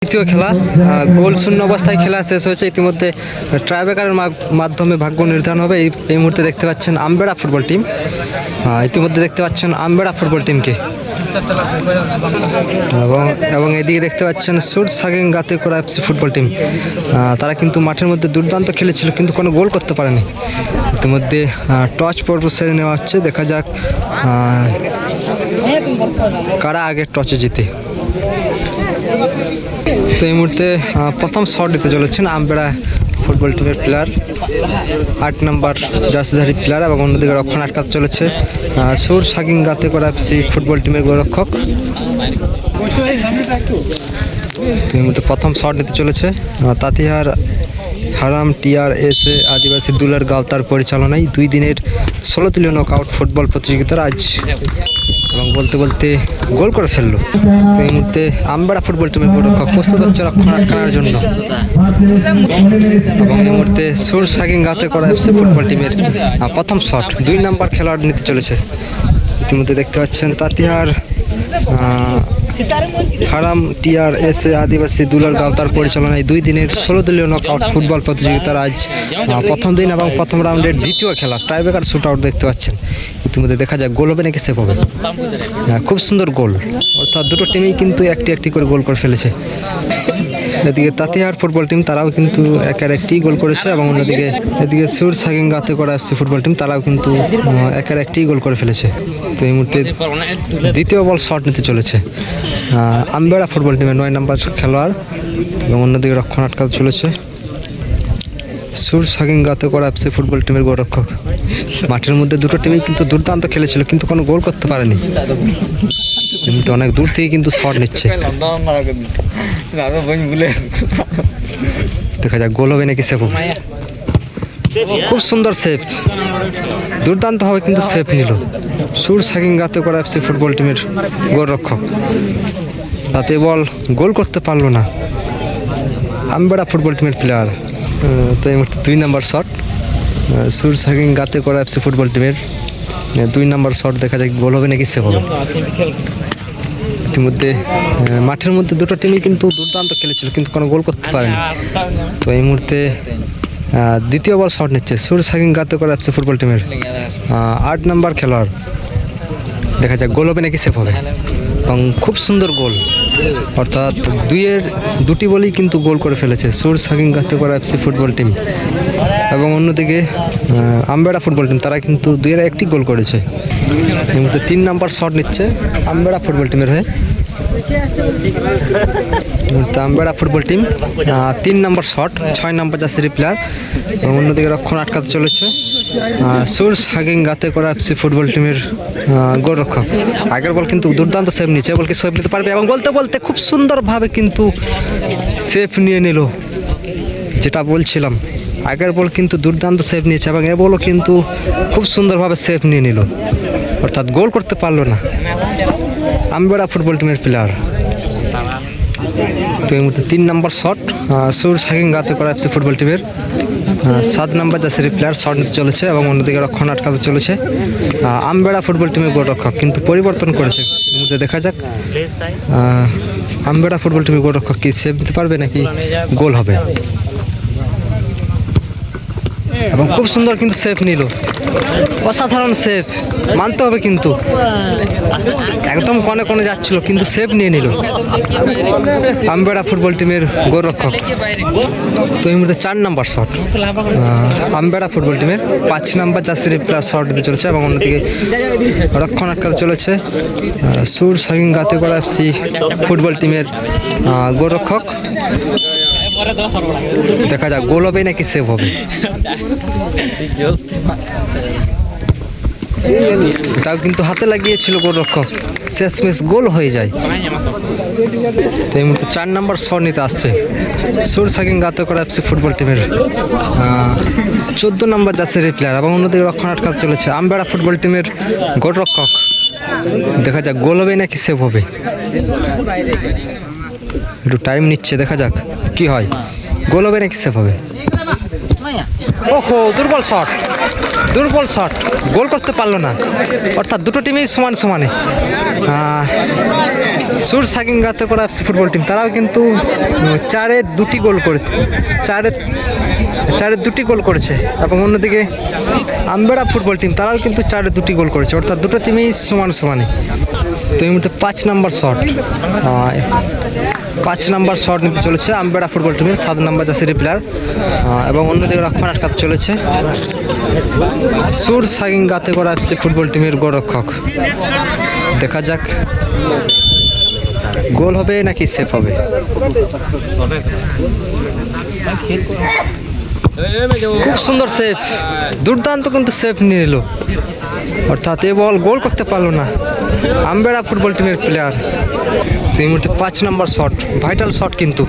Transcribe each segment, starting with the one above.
দ্বিতীয় খেলা গোল শূন্য অবস্থায় খেলা শেষ হয়েছে। ইতিমধ্যে ট্রাইব্রেকারের মাধ্যমে ভাগ্য নির্ধারণ হবে। এই মুহূর্তে দেখতে পাচ্ছেন আমবেড়া ফুটবল টিম, ইতিমধ্যে দেখতে পাচ্ছেন আমবেড়া ফুটবল টিমকে, এবং এদিকে দেখতে পাচ্ছেন সুরসাগিং গাতেকড়া এফসি ফুটবল টিম। তারা কিন্তু মাঠের মধ্যে দুর্দান্ত খেলেছিল কিন্তু কোনো গোল করতে পারেনি। ইতিমধ্যে টচ পর্ব সেরে নেওয়া হচ্ছে, দেখা যাক কারা আগে টচে জিতে। তো এই মুহূর্তে প্রথম শট দিতে চলেছেন আমবেড়া ফুটবল টিমের প্লেয়ার, 8 নম্বর জার্সিধারী প্লেয়ার, এবং অন্যদিকে রক্ষণ আটকাতে চলেছে সুরসাগিং গাতেকড়া এফসি ফুটবল টিমের গোলরক্ষক। এই মুহূর্তে প্রথম শট নিতে চলেছে তাঁতিহার হারাম TRSA আদিবাসী দুলার গাঁওতার পরিচালনায় 2 দিনের 16 দলীয় নকআউট ফুটবল প্রতিযোগিতার আজ, এবং বলতে বলতে গোল করে ফেললো। তো এই মুহূর্তে আমবেড়া ফুটবল টিমের গোলরক্ষক প্রস্তুত হচ্ছে রক্ষণ আটকানোর জন্য, এবং এই মুহূর্তে সুরসাগিং গাতেকড়া এফসি ফুটবল টিমের প্রথম শট 2 নম্বর খেলোয়াড় নিতে চলেছে। ইতিমধ্যে দেখতে পাচ্ছেন তাঁতিহার হারাম TRSA আদিবাসী দুলার গাঁওতার পরিচালনায় 2 দিনের 16 দলীয় নকআউট ফুটবল প্রতিযোগিতার আজ প্রথম দিন এবং প্রথম রাউন্ডের দ্বিতীয় খেলা ট্রাইব্রেকার শুট আউট দেখতে পাচ্ছেন। ইতিমধ্যে দেখা যাক গোল হবে নাকি সেভ হবে। খুব সুন্দর গোল, অর্থাৎ দুটো টিমেই কিন্তু একটি করে গোল করে ফেলেছে। এদিকে তাঁতিহার ফুটবল টিম তারাও কিন্তু একের একটি গোল করেছে, এবং অন্যদিকে এদিকে সুরসাগিং গাতেকড়া এফসি ফুটবল টিম তারাও কিন্তু একের একটি গোল করে ফেলেছে। তো এই মুহূর্তে দ্বিতীয় বল শট নিতে চলেছে আমবেড়া ফুটবল টিমের 9 নম্বর খেলোয়াড়, এবং অন্যদিকে রক্ষণ আটকাতে চলেছে সুরসাগিং গাতেকড়া এফসি ফুটবল টিমের গোলরক্ষক। মাঠের মধ্যে দুটো টিমই কিন্তু দুর্দান্ত খেলেছিল কিন্তু কোনো গোল করতে পারেনি, কিন্তু অনেক দূর থেকে কিন্তু শট নিচ্ছে। দেখা যাক গোল হবে নাকি সেভ হবে। খুব সুন্দর সেভ, দুর্দান্ত হবে কিন্তু সেভ নিল সুরসাগিং গাতেকড়া এফসি ফুটবল টিমের গোলরক্ষক। তাতে বল গোল করতে পারলো না আমবেড়া ফুটবল টিমের প্লেয়ার। তো এই মুহূর্তে 2 নম্বর শট সুরসাগিং গাতেকড়া এফসি ফুটবল টিমের 2 নম্বর শট, দেখা যাক গোল হবে নাকি সেভ হবে। ইতিমধ্যে মাঠের মধ্যে দুটো টিমই কিন্তু দুর্দান্ত খেলেছিল কিন্তু কোনো গোল করতে পারেনি। তো এই মুহূর্তে দ্বিতীয় বল শট নিচ্ছে সুরসাগিং গাতেকড়া এফসি ফুটবল টিমের 8 নম্বর খেলোয়াড়, দেখা যাক গোল হবে নাকি সেভ হবে। এবং খুব সুন্দর গোল, অর্থাৎ দুটি বলেই কিন্তু গোল করে ফেলেছে সুরসাগিং গাতেকড়া এফসি ফুটবল টিম, এবং অন্যদিকে আমবেড়া ফুটবল টিম তারা কিন্তু 2-এর একটি গোল করেছে। এই মুহূর্তে 3 নম্বর শট নিচ্ছে আমবেড়া ফুটবল টিমের হয়ে আমবেড়া ফুটবল টিম 3 নম্বর শট 6 নম্বর জার্সি প্লেয়ার, এবং অন্যদিকে রক্ষণ আটকাতে চলেছে সুরসাগিং গাতেকড়া এফসি ফুটবল টিমের গোলরক্ষক। আগের বল কিন্তু দুর্দান্ত সেভ নিচ্ছে, বলকে সেভ নিতে পারবে, এবং বলতে বলতে খুব সুন্দরভাবে কিন্তু সেভ নিয়ে নিল। যেটা বলছিলাম আগের বল কিন্তু দুর্দান্ত সেভ নিয়েছে, এবং এ বলও কিন্তু খুব সুন্দরভাবে সেভ নিয়ে নিল, অর্থাৎ গোল করতে পারলো না আমবেড়া ফুটবল টিমের প্লেয়ার। তো এই মুহূর্তে 3 নম্বর শট সুরসাগিং গাতেকড়া এফসি ফুটবল টিমের 7 নম্বর জার্সির প্লেয়ার শট নিতে চলেছে, এবং অন্যদিকে রক্ষণ আটকাতে চলেছে আমবেড়া ফুটবল টিমের গোলরক্ষক, কিন্তু পরিবর্তন করেছে। এর মধ্যে দেখা যাক আমবেড়া ফুটবল টিমের গোলরক্ষক কি সেভ দিতে পারবে নাকি গোল হবে। এবং খুব সুন্দর কিন্তু সেভ নিল, অসাধারণ সেভ মানতে হবে, কিন্তু একদম কনে কনে যাচ্ছিল কিন্তু সেভ নিয়ে নিল আমবেড়া ফুটবল টিমের গোলরক্ষক। তো এই মুহূর্তে 4 নম্বর শট আমবেড়া ফুটবল টিমের 5 নম্বর জার্সির প্লেয়ার শট দিতে চলেছে, এবং অন্যদিকে রক্ষণ আটকাতে চলেছে সুরসাগিং গাতেকড়া এফসি ফুটবল টিমের গোলরক্ষক। দেখা যাক গোল হবে নাকি সেভ হবে। এটাও কিন্তু হাতে লাগিয়েছিল গোলরক্ষক, শেষমেশ গোল হয়ে যায়। তো এই মুহূর্তে 4 নম্বর শট নিতে আসছে সুরসাগিং গাতেকড়া এফসি ফুটবল টিমের 14 নম্বর জার্সির প্লেয়ার, এবং অন্যদিকে রক্ষণ আটকাতে চলেছে আমবেড়া ফুটবল টিমের গোলরক্ষক। দেখা যাক গোল হবে নাকি সেভ হবে। একটু টাইম নিচ্ছে, দেখা যাক কি হয়, গোল হবে নাকি সেভ হবে। ওহো, দুর্বল শট, গোল করতে পারলো না, অর্থাৎ দুটো টিমেই সমানে সুর সাকিং গাতে করা এফসি ফুটবল টিম তারাও কিন্তু 4-এ 2টি গোল করে 4-এ 2টি গোল করেছে এবং অন্যদিকে আম্বেড়া ফুটবল টিম তারাও কিন্তু 4-এ 2টি গোল করেছে, অর্থাৎ দুটো টিমই সমানে। তো এই মুহূর্তে 5 নম্বর শট, 5 নম্বর শট নিতে চলেছে আম্বেড়া ফুটবল টিমের 7 নম্বর জার্সির প্লেয়ার, এবং অন্যদিকে রক্ষণ আটকাতে চলেছে সুর সাকিং গাতে করা এফসি ফুটবল টিমের গোলরক্ষক। দেখা যাক গোল হবে নাকি সেফ হবে। খুব সুন্দর সেফ, দুর্দান্ত কিন্তু সেফ নিয়ে এলো, অর্থাৎ এ বল গোল করতে পারলো না আম্বেড়া ফুটবল টিমের প্লেয়ার। এই মুহূর্তে 5 নম্বর শট, ভাইটাল শট, কিন্তু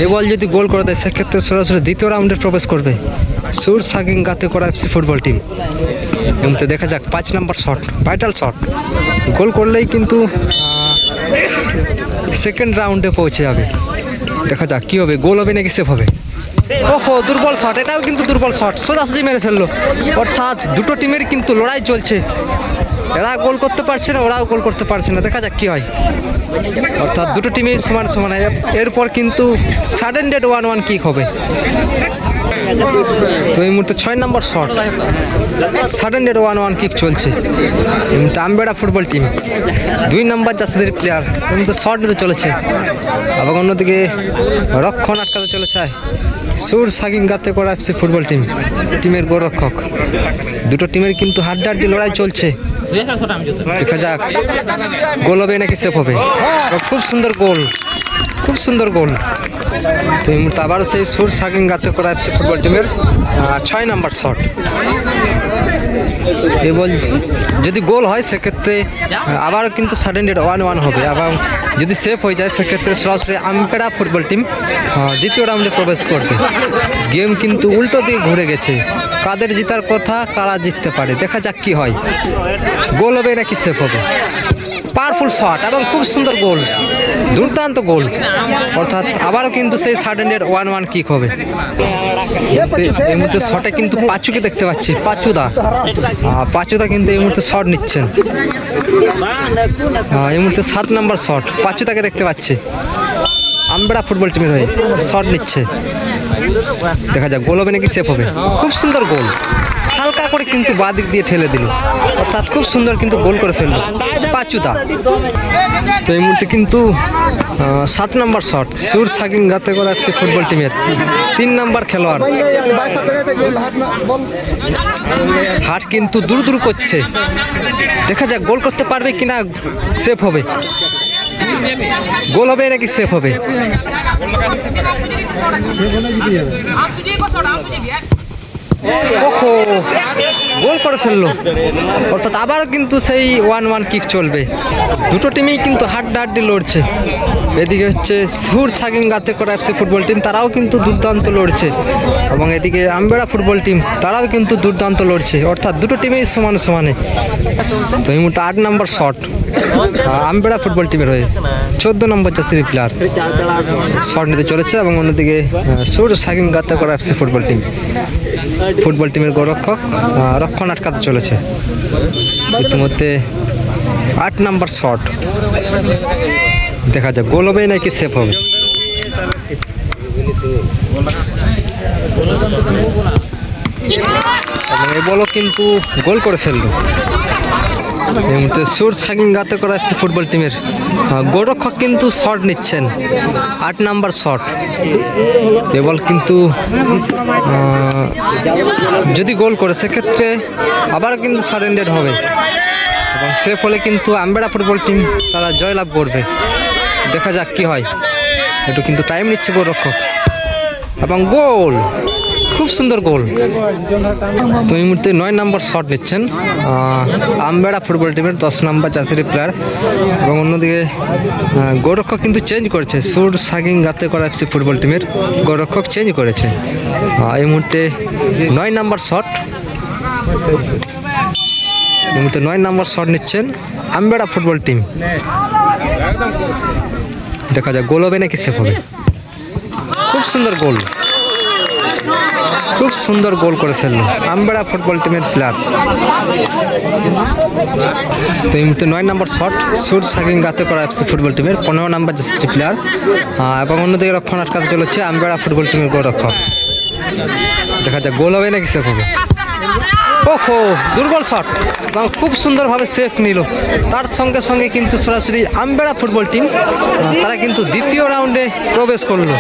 এ বল যদি গোল করে দেয় সেক্ষেত্রে সরাসরি দ্বিতীয় রাউন্ডে প্রবেশ করবে সুর সাকিং গাতে করা এফসি ফুটবল টিম। এই মুহূর্তে দেখা যাক 5 নম্বর শট, ভাইটাল শট, গোল করলেই কিন্তু সেকেন্ড রাউন্ডে পৌঁছে যাবে। দেখা যাক কী হবে, গোল হবে নাকি সেফ হবে। ওহো, দুর্বল শট, এটাও কিন্তু দুর্বল শট, সোজাসুজি মেরে ফেললো, অর্থাৎ দুটো টিমের কিন্তু লড়াই চলছে, এরা গোল করতে পারছে না, ওরাও গোল করতে পারছে না। দেখা যাক কী হয়, অর্থাৎ দুটো টিমই সমান। এরপর কিন্তু সাডেন ডেড 1-1 কিক হবে। তো এই মুহূর্তে 6 নম্বর শট, সাডেন ডেড 1-1 কিক চলছে। এই মুহূর্তে আম্বেড়া ফুটবল টিম 2 নম্বর জার্সিদের প্লেয়ার এই মুহূর্তে শট নিতে চলেছে, এবং অন্যদিকে রক্ষণ আটকাতে চলেছে সুর সাকিং গাতে করা এফসি ফুটবল টিমের গোলরক্ষক। দুটো টিমের কিন্তু হাড্ডাহাড্ডি লড়াই চলছে। দেখা যাক গোল হবে নাকি সেফ হবে। খুব সুন্দর গোল, খুব সুন্দর গোল। তো এই মুহূর্তে আবারও সেই সুর সাকিং গাতে করা এফসি ফুটবল টিমের 6 নম্বর শট। এই বল যদি গোল হয় সেক্ষেত্রে আবারও কিন্তু সাডেন ডেড 1-1 হবে, এবং যদি সেফ হয়ে যায় সেক্ষেত্রে সরাসরি আম্বেড়া ফুটবল টিম দ্বিতীয় রাউন্ডে প্রবেশ করবে। গেম কিন্তু উল্টো দিকে ঘুরে গেছে, কাদের জেতার কথা, কারা জিততে পারে। দেখা যাক কি হয়, গোল হবে নাকি সেফ হবে। পাওয়ারফুল শট এবং খুব সুন্দর গোল, দুর্দান্ত গোল, অর্থাৎ আবারও কিন্তু সেই সাডেন ডেড 1-1 কিক হবে। এই মুহূর্তে শটে কিন্তু পাঁচুকে দেখতে পাচ্ছি, পাঁচুদা কিন্তু এই মুহূর্তে শট নিচ্ছেন। এই মুহূর্তে 7 নম্বর শট, পাঁচুদাকে দেখতে পাচ্ছি আম্বেড়া ফুটবল টিমের হয়ে শট নিচ্ছে। দেখা যাক গোল হবে নাকি সেফ হবে। খুব সুন্দর গোল, হালকা করে কিন্তু বাঁ দিক দিয়ে ঠেলে দিল, অর্থাৎ খুব সুন্দর কিন্তু গোল করে ফেললো পাঁচুদা। তো এই মুহূর্তে কিন্তু 7 নম্বর শট, সুর সাকিং গাতে করা এফসি ফুটবল টিমের 3 নম্বর খেলোয়াড়। হাট কিন্তু দূর করছে, দেখা যাক গোল করতে পারবে কিনা, সেফ হবে। গোল হবে নাকি সেফ হবে। ওহো, গোল করে ফেললো, অর্থাৎ আবারও কিন্তু সেই 1-1 কিক চলবে। দুটো টিমেই কিন্তু হাড্ডাহাড্ডি লড়ছে। এদিকে হচ্ছে সুর সাকিং গাতে করা এফসি ফুটবল টিম, তারাও কিন্তু দুর্দান্ত লড়ছে, এবং এদিকে আম্বেড়া ফুটবল টিম তারাও কিন্তু দুর্দান্ত লড়ছে, অর্থাৎ দুটো টিমেই সমানে। তো এই মুহূর্তে 8 নম্বর শট, আম্বেড়া ফুটবল টিমের হয়ে 14 নম্বর জার্সির প্লেয়ার শট নিতে চলেছে, এবং অন্যদিকে সুর সাকিং গাতে করা এফসি ফুটবল টিমের গোলরক্ষক রক্ষণ আটকাতে চলেছে। ইতিমধ্যে 8 নম্বর শট, দেখা যাক গোল হবে নাকি সেফ হবে। এবং এই বলও কিন্তু গোল করে ফেললো। এই মুহূর্তে সুর সাকিং গাতে করা এফসি ফুটবল টিমের গোলরক্ষক কিন্তু শট নিচ্ছেন, 8 নম্বর শট। এ বল কিন্তু যদি গোল করে সেক্ষেত্রে আবারও কিন্তু সাডেন ডেড হবে, এবং সেফ হলে কিন্তু আম্বেড়া ফুটবল টিম তারা জয়লাভ করবে। দেখা যাক কি হয়, একটু কিন্তু টাইম নিচ্ছে গোলরক্ষক, এবং গোল, খুব সুন্দর গোল। তো এই মুহূর্তে 9 নম্বর শট নিচ্ছেন আম্বেড়া ফুটবল টিমের 10 নম্বর জার্সির প্লেয়ার, এবং অন্যদিকে গোলরক্ষক কিন্তু চেঞ্জ করেছে, সুর সাকিং গাতে করা এফসি ফুটবল টিমের গোলরক্ষক চেঞ্জ করেছে। এই মুহূর্তে 9 নম্বর শট, এই মুহূর্তে 9 নম্বর শট নিচ্ছেন আম্বেড়া ফুটবল টিম। দেখা যাক গোল হবে নাকি সেফ হবে। খুব সুন্দর গোল, খুব সুন্দর গোল করে ফেললো আমবেড়া ফুটবল টিমের প্লেয়ার। তো এই মুহূর্তে 9 নম্বর শট সুর সাকিং গাতে করা এফসি ফুটবল টিমের 15 নম্বর জার্সি প্লেয়ার, এবং অন্যদিকে রক্ষণ আটকাতে চলেছে আমবেড়া ফুটবল টিমের গোলরক্ষক। দেখা যাক গোল হবে নাকি সেফ হবে। ওহো, দুর্বল শট এবং খুব সুন্দরভাবে সেফ নিল। তার সঙ্গে সঙ্গে কিন্তু সরাসরি আমবেড়া ফুটবল টিম তারা কিন্তু দ্বিতীয় রাউন্ডে প্রবেশ করলো।